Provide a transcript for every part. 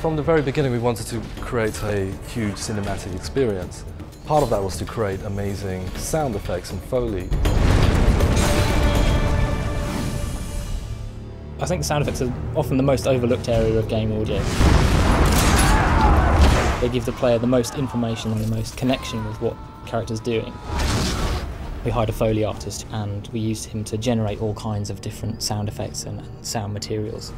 From the very beginning, we wanted to create a huge cinematic experience. Part of that was to create amazing sound effects and Foley. I think sound effects are often the most overlooked area of game audio. They give the player the most information and the most connection with what the character's doing. We hired a Foley artist and we used him to generate all kinds of different sound effects and sound materials.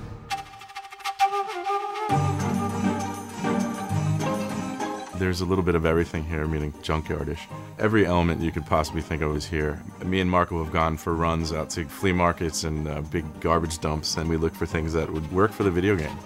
There's a little bit of everything here, meaning junkyardish. Every element you could possibly think of is here. Me and Marco have gone for runs out to flea markets and big garbage dumps, and we look for things that would work for the video game.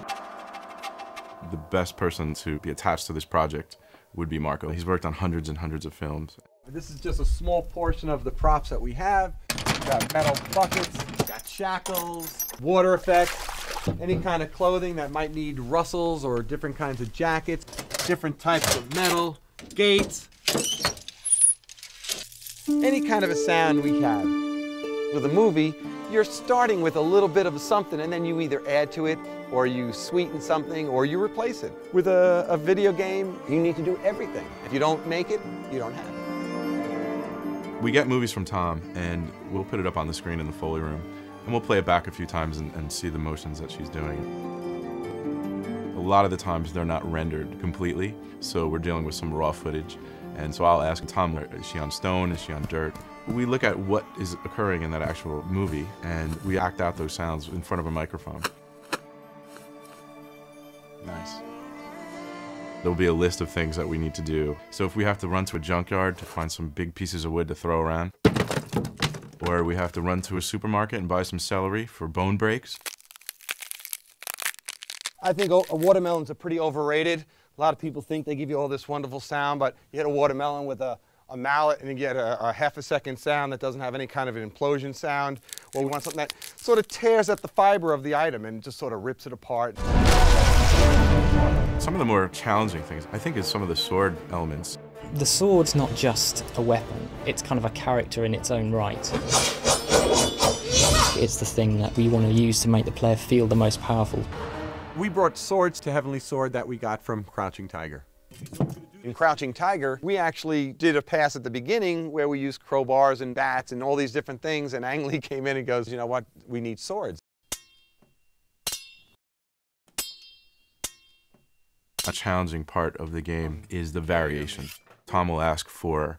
The best person to be attached to this project would be Marco. He's worked on hundreds and hundreds of films. This is just a small portion of the props that we have. We've got metal buckets, we've got shackles, water effects, any kind of clothing that might need rustles or different kinds of jackets, different types of metal, gates, any kind of a sound we have. With a movie, you're starting with a little bit of something and then you either add to it or you sweeten something or you replace it. With a video game, you need to do everything. If you don't make it, you don't have it. We get movies from Tom and we'll put it up on the screen in the Foley room and we'll play it back a few times and see the motions that she's doing. A lot of the times they're not rendered completely, so we're dealing with some raw footage. And so I'll ask Tom, is she on stone, is she on dirt? We look at what is occurring in that actual movie and we act out those sounds in front of a microphone. Nice. There'll be a list of things that we need to do. So if we have to run to a junkyard to find some big pieces of wood to throw around, or we have to run to a supermarket and buy some celery for bone breaks. I think watermelons are pretty overrated. A lot of people think they give you all this wonderful sound, but you hit a watermelon with a mallet and you get a half-a-second sound that doesn't have any kind of an implosion sound. Or we want something that sort of tears at the fiber of the item and just sort of rips it apart. Some of the more challenging things, I think, is some of the sword elements. The sword's not just a weapon, it's kind of a character in its own right. It's the thing that we want to use to make the player feel the most powerful. We brought swords to Heavenly Sword that we got from Crouching Tiger. In Crouching Tiger, we actually did a pass at the beginning where we used crowbars and bats and all these different things, and Ang Lee came in and goes, you know what, we need swords. A challenging part of the game is the variation. Tom will ask for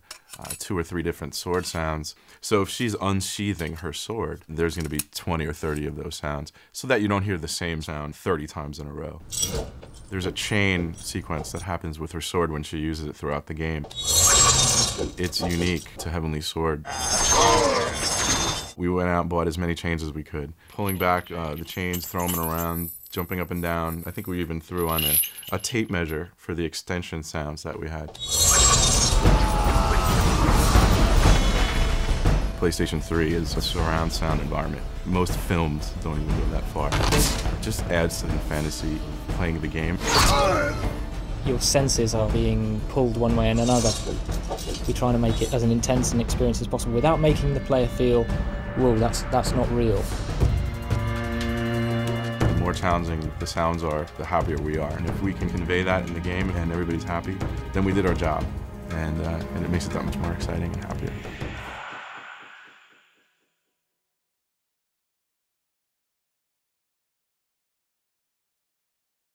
2 or 3 different sword sounds. So if she's unsheathing her sword, there's going to be 20 or 30 of those sounds, so that you don't hear the same sound 30 times in a row. There's a chain sequence that happens with her sword when she uses it throughout the game. It's unique to Heavenly Sword. We went out and bought as many chains as we could, pulling back the chains, throwing them around, jumping up and down. I think we even threw on a tape measure for the extension sounds that we had. PlayStation 3 is a surround sound environment. Most films don't even go that far. It just adds to the fantasy of playing the game. Your senses are being pulled one way and another. We're trying to make it as an intense an experience as possible without making the player feel, whoa, that's not real. The more challenging the sounds are, the happier we are. And if we can convey that in the game and everybody's happy, then we did our job. And it makes it that much more exciting and happier.